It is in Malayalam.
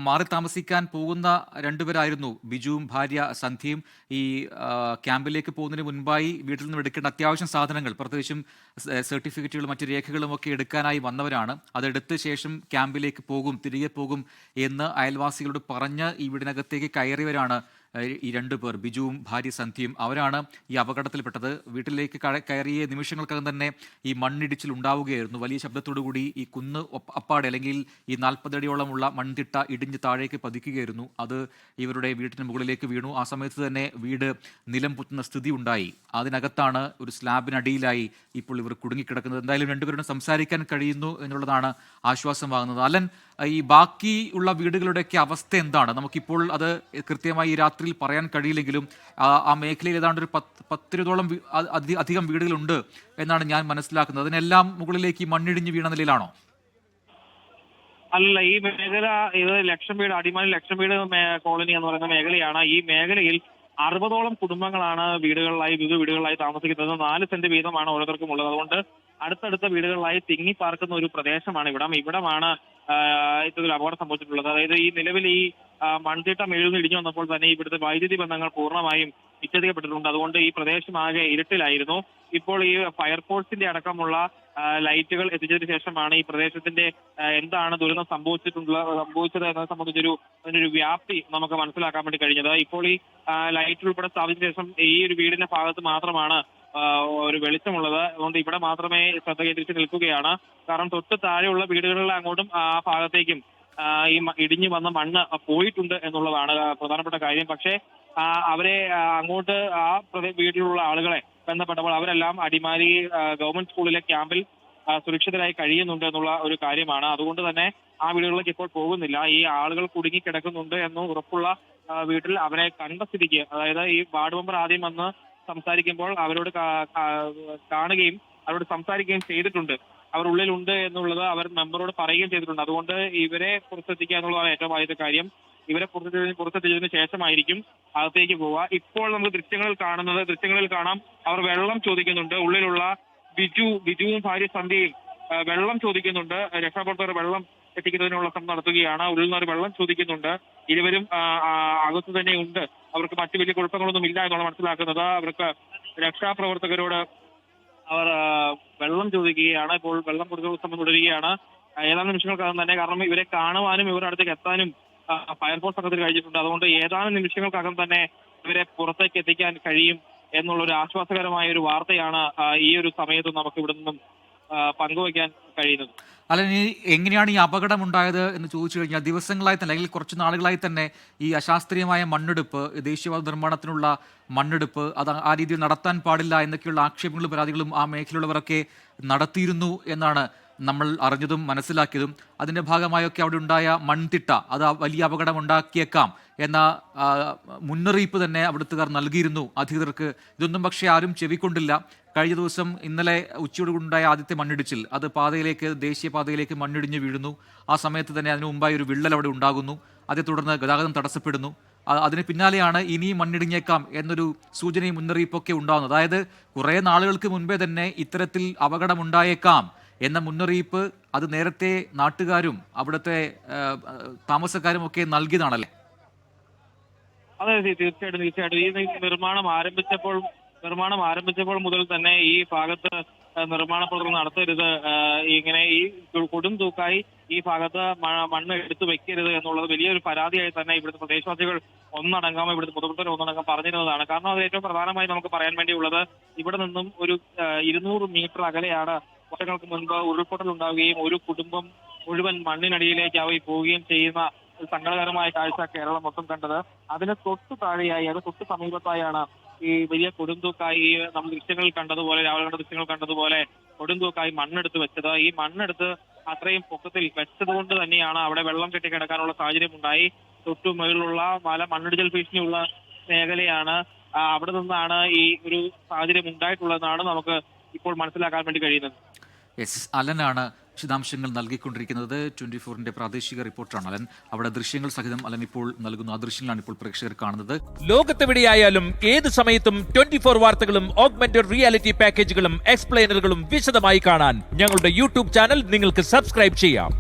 മാറി താമസിക്കാൻ പോകുന്ന രണ്ടുപേരായിരുന്നു ബിജുവും ഭാര്യ സന്ധ്യയും. ഈ ക്യാമ്പിലേക്ക് പോകുന്നതിന് മുൻപായി വീട്ടിൽ നിന്ന് എടുക്കേണ്ട അത്യാവശ്യം സാധനങ്ങൾ, പ്രത്യേകിച്ചും സർട്ടിഫിക്കറ്റുകളും മറ്റു രേഖകളും ഒക്കെ എടുക്കാനായി വന്നവരാണ്. അതെടുത്ത ശേഷം ക്യാമ്പിലേക്ക് തിരികെ പോകും എന്ന് അയൽവാസികളോട് പറഞ്ഞ് ഈ വീടിനകത്തേക്ക് കയറിയവരാണ് ഈ രണ്ടുപേർ, ബിജുവും ഭാര്യ സന്ധ്യയും. അവരാണ് ഈ അപകടത്തിൽപ്പെട്ടത്. വീട്ടിലേക്ക് കയറിയ നിമിഷങ്ങൾക്കകം തന്നെ ഈ മണ്ണിടിച്ചിൽ ഉണ്ടാവുകയായിരുന്നു. വലിയ ശബ്ദത്തോടുകൂടി ഈ കുന്ന് അപ്പാടെ അല്ലെങ്കിൽ ഈ 40 അടിയോളമുള്ള മൺതിട്ട ഇടിഞ്ഞ് താഴേക്ക് പതിക്കുകയായിരുന്നു. അത് ഇവരുടെ വീട്ടിന് മുകളിലേക്ക് വീണു. ആ സമയത്ത് തന്നെ വീട് നിലം പൊത്തുന്ന സ്ഥിതി ഉണ്ടായി. അതിനകത്താണ് ഒരു സ്ലാബിനടിയിലായി ഇപ്പോൾ ഇവർ കുടുങ്ങിക്കിടക്കുന്നത്. എന്തായാലും രണ്ടുപേരും സംസാരിക്കാൻ കഴിയുന്നു എന്നുള്ളതാണ് ആശ്വാസമാകുന്നത്. അലൻ, ഈ ബാക്കി ഉള്ള വീടുകളുടെയൊക്കെ അവസ്ഥ എന്താണ്? നമുക്കിപ്പോൾ അത് കൃത്യമായി ഈ രാത്രിയിൽ പറയാൻ കഴിയില്ലെങ്കിലും ആ മേഖലയിൽ ഏതാണ്ട് ഒരു 10-20ഓളം അധികം വീടുകളുണ്ട് എന്നാണ് ഞാൻ മനസ്സിലാക്കുന്നത്. അതിനെല്ലാം മുകളിലേക്ക് മണ്ണിടിഞ്ഞ് വീണ നിലയിലാണോ? അല്ല, ഈ മേഖല ഇത് ലക്ഷം വീട്, അടിമാലി ലക്ഷം വീട് കോളനി എന്ന് പറയുന്ന മേഖലയാണ്. ഈ മേഖലയിൽ 60ഓളം കുടുംബങ്ങളാണ് വിവിധ വീടുകളിലായി താമസിക്കുന്നത്. 4 സെന്റ് വീതമാണ് ഓരോരുത്തർക്കും ഉള്ളത്. അതുകൊണ്ട് അടുത്തടുത്ത വീടുകളിലായി തിങ്ങി പാർക്കുന്ന ഒരു പ്രദേശമാണ് ഇവിടമാണ് ഇത്തരത്തിൽ അപകടം സംഭവിച്ചിട്ടുള്ളത്. അതായത് ഈ നിലവിൽ ഈ മൺതിട്ട ഇടിഞ്ഞു വന്നപ്പോൾ തന്നെ ഇവിടുത്തെ വൈദ്യുതി ബന്ധങ്ങൾ പൂർണ്ണമായും വിച്ഛേദിക്കപ്പെട്ടിട്ടുണ്ട്. അതുകൊണ്ട് ഈ പ്രദേശം ആകെ ഇരുട്ടിലായിരുന്നു. ഇപ്പോൾ ഈ ഫയർഫോഴ്സിന്റെ അടക്കമുള്ള ലൈറ്റുകൾ എത്തിച്ചതിന് ശേഷമാണ് ഈ പ്രദേശത്തിന്റെ എന്താണ് ദുരന്തം സംഭവിച്ചത് എന്നതിനെ സംബന്ധിച്ചൊരു വ്യാപ്തി നമുക്ക് മനസ്സിലാക്കാൻ വേണ്ടി കഴിഞ്ഞത്. ഇപ്പോൾ ഈ ലൈറ്റ് ഉൾപ്പെടെ സ്ഥാപിച്ച ശേഷം ഈ ഒരു വീടിന്റെ ഭാഗത്ത് മാത്രമാണ് ഒരു വെളിച്ചമുള്ളത്. അതുകൊണ്ട് ഇവിടെ മാത്രമേ ശ്രദ്ധ കേന്ദ്രീകരിച്ച് നിൽക്കുകയാണ്. കാരണം തൊട്ട് താഴെയുള്ള വീടുകളിൽ അങ്ങോട്ടും ആ ഭാഗത്തേക്കും ഈ ഇടിഞ്ഞു വന്ന മണ്ണ് പോയിട്ടുണ്ട് എന്നുള്ളതാണ് പ്രധാനപ്പെട്ട കാര്യം. പക്ഷേ അവരെ അങ്ങോട്ട് വീട്ടിലുള്ള ആളുകളെ ബന്ധപ്പെട്ടപ്പോൾ അവരെല്ലാം അടിമാലി ഗവൺമെന്റ് സ്കൂളിലെ ക്യാമ്പിൽ സുരക്ഷിതരായി കഴിയുന്നുണ്ട് എന്നുള്ള ഒരു കാര്യമാണ്. അതുകൊണ്ട് തന്നെ ആ വീടുകളിലേക്ക് ഇപ്പോൾ പോകുന്നില്ല. ഈ ആളുകൾ കുടുങ്ങിക്കിടക്കുന്നുണ്ട് എന്ന് ഉറപ്പുള്ള വീട്ടിൽ അവരെ കണ്ട സ്ഥിതിക്ക്, അതായത് ഈ വാർഡ് മെമ്പർ ആദ്യം വന്ന് സംസാരിക്കുമ്പോൾ അവരോട് കാണുകയും അവരോട് സംസാരിക്കുകയും ചെയ്തിട്ടുണ്ട്. അവർ ഉള്ളിലുണ്ട് എന്നുള്ളത് അവർ മെമ്പറോട് പറയുകയും ചെയ്തിട്ടുണ്ട്. അതുകൊണ്ട് ഇവരെ പുറത്തെത്തിക്കുക എന്നുള്ളതാണ് ഏറ്റവും ആദ്യത്തെ കാര്യം. ഇവരെ പുറത്തെത്തിച്ചതിന് ശേഷമായിരിക്കും അകത്തേക്ക് പോവുക. ഇപ്പോൾ നമുക്ക് ദൃശ്യങ്ങളിൽ കാണാം അവർ വെള്ളം ചോദിക്കുന്നുണ്ട്. ഉള്ളിലുള്ള ബിജുവും ഭാര്യ സന്ധ്യയും വെള്ളം ചോദിക്കുന്നുണ്ട്. രക്ഷാപ്രവർത്തകർ വെള്ളം എത്തിക്കുന്നതിനുള്ള ശ്രമം നടത്തുകയാണ്. ഉള്ളിൽ നിന്ന് വെള്ളം ചോദിക്കുന്നുണ്ട്. ഇരുവരും അകത്ത് തന്നെ ഉണ്ട്. അവർക്ക് മറ്റു വലിയ കുഴപ്പങ്ങളൊന്നും ഇല്ല എന്നാണ് മനസ്സിലാക്കുന്നത്. അവർക്ക് രക്ഷാപ്രവർത്തകരോട് അവർ വെള്ളം ചോദിക്കുകയാണ്. ഇപ്പോൾ വെള്ളം കൊടുക്കുന്ന ശ്രമം തുടരുകയാണ് ഏതാനും നിമിഷങ്ങൾക്കകം തന്നെ. കാരണം ഇവരെ കാണുവാനും ഇവരുടെ അടുത്തേക്ക് എത്താനും ഫയർഫോഴ്സ് സംഘത്തിന് കഴിഞ്ഞിട്ടുണ്ട്. അതുകൊണ്ട് ഏതാനും നിമിഷങ്ങൾക്കകം തന്നെ ഇവരെ പുറത്തേക്ക് എത്തിക്കാൻ കഴിയും എന്നുള്ളൊരു ആശ്വാസകരമായ ഒരു വാർത്തയാണ് ഈ ഒരു സമയത്ത് നമുക്ക് ഇവിടെ നിന്നും പങ്കുവയ്ക്കാൻ കഴിയുന്നത്. അല്ല, എങ്ങനെയാണ് ഈ അപകടം ഉണ്ടായത് എന്ന് ചോദിച്ചു കഴിഞ്ഞാൽ, ദിവസങ്ങളായി തന്നെ അല്ലെങ്കിൽ കുറച്ച് നാളുകളായി തന്നെ ഈ അശാസ്ത്രീയമായ മണ്ണെടുപ്പ്, ദേശീയപാത നിർമ്മാണത്തിനുള്ള മണ്ണെടുപ്പ്, അത് ആ രീതിയിൽ നടത്താൻ പാടില്ല എന്നൊക്കെയുള്ള ആക്ഷേപങ്ങളും പരാതികളും ആ മേഖലയുള്ളവരൊക്കെ നടത്തിയിരുന്നു എന്നാണ് നമ്മൾ അറിഞ്ഞതും മനസ്സിലാക്കിയതും. അതിൻ്റെ ഭാഗമായൊക്കെ അവിടെ ഉണ്ടായ മൺതിട്ട അത് വലിയ അപകടം ഉണ്ടാക്കിയേക്കാം എന്ന മുന്നറിയിപ്പ് തന്നെ അവിടുത്തുകാർ നൽകിയിരുന്നു അധികൃതർക്ക്. ഇതൊന്നും പക്ഷേ ആരും ചെവിക്കൊണ്ടില്ല. കഴിഞ്ഞ ദിവസം ഇന്നലെ ഉച്ചയോടുകൂടിയുണ്ടായ ആദ്യത്തെ മണ്ണിടിച്ചിൽ, അത് ദേശീയപാതയിലേക്ക് മണ്ണിടിഞ്ഞ് വീഴുന്നു. ആ സമയത്ത് തന്നെ അതിനു മുമ്പായി ഒരു വിള്ളൽ അവിടെ ഉണ്ടാകുന്നു. അതേ തുടർന്ന് ഗതാഗതം തടസ്സപ്പെടുന്നു. അതിന് പിന്നാലെയാണ് ഇനിയും മണ്ണിടിഞ്ഞേക്കാം എന്നൊരു സൂചനയും മുന്നറിയിപ്പൊക്കെ ഉണ്ടാകുന്നത്. അതായത് കുറേ നാളുകൾക്ക് മുൻപേ തന്നെ ഇത്തരത്തിൽ അപകടമുണ്ടായേക്കാം എന്ന മുന്നറിയിപ്പ് അത് നേരത്തെ നാട്ടുകാരും അവിടുത്തെ താമസക്കാരും ഒക്കെ നൽകിയതാണല്ലേ? അതെ, തീർച്ചയായിട്ടും ഈ നിർമ്മാണം ആരംഭിച്ചപ്പോൾ മുതൽ തന്നെ ഈ ഭാഗത്ത് നിർമ്മാണ പ്രവർത്തനം നടത്തരുത്, ഇങ്ങനെ ഈ കൊടും തൂക്കായി ഈ ഭാഗത്ത് മണ്ണ് എടുത്തു വെക്കരുത് എന്നുള്ളത് വലിയൊരു പരാതിയായി തന്നെ ഇവിടുത്തെ പ്രദേശവാസികൾ ഇവിടുത്തെ പൊതുപ്രവർത്തകർ ഒന്നടങ്കം പറഞ്ഞിരുന്നതാണ്. കാരണം അത് ഏറ്റവും പ്രധാനമായി നമുക്ക് പറയാൻ വേണ്ടിയുള്ളത്, ഇവിടെ നിന്നും ഒരു 200 മീറ്റർ അകലെയാണ് വർഷങ്ങൾക്ക് മുൻപ് ഉരുൾപൊട്ടൽ ഉണ്ടാവുകയും ഒരു കുടുംബം മുഴുവൻ മണ്ണിനടിയിലേക്ക് പോവുകയും ചെയ്യുന്ന സങ്കടകരമായ കാഴ്ച കേരളം മൊത്തം കണ്ടത്. അതിന് തൊട്ട് താഴെയായി, അത് തൊട്ട് സമീപത്തായാണ് ഈ വലിയ കൊടുംതൂക്കായി നമ്മൾ ദൃശ്യങ്ങളിൽ കണ്ടതുപോലെ, രാവിലെ കണ്ട ദൃശ്യങ്ങൾ കണ്ടതുപോലെ കൊടുംതൂക്കായി മണ്ണെടുത്ത് വെച്ചത്. ഈ മണ്ണെടുത്ത് അത്രയും പൊക്കത്തിൽ വെച്ചത് കൊണ്ട് തന്നെയാണ് അവിടെ വെള്ളം കെട്ടിക്കിടക്കാനുള്ള സാഹചര്യം ഉണ്ടായി. തൊട്ടു മുകളിലുള്ള മണ്ണിടിച്ചിൽ ഭീഷണിയുള്ള മേഖലയാണ്. അവിടെ നിന്നാണ് ഈ ഒരു സാഹചര്യം ഉണ്ടായിട്ടുള്ളതെന്നാണ് നമുക്ക് ഇപ്പോൾ മനസ്സിലാക്കാൻ വേണ്ടി കഴിയുന്നത്. അലനാണ് വിശദാംശങ്ങൾ നൽകിക്കൊണ്ടിരിക്കുന്നത്. 24-ന്റെ പ്രാദേശിക റിപ്പോർട്ടറാണ് അലൻ. അവിടെ ദൃശ്യങ്ങൾ സഹിതം അലൻ ഇപ്പോൾ നൽകുന്നു. ആ ദൃശ്യങ്ങളാണ് ഇപ്പോൾ പ്രേക്ഷകർ കാണുന്നത്. ലോകത്തെവിടെയായാലും ഏത് സമയത്തും 24 വാർത്തകളും ഓഗ്മെന്റഡ് റിയാലിറ്റി പാക്കേജുകളും എക്സ്പ്ലെയിനറുകളും വിശദമായി കാണാൻ ഞങ്ങളുടെ യൂട്യൂബ് ചാനൽ നിങ്ങൾക്ക് സബ്സ്ക്രൈബ് ചെയ്യാം.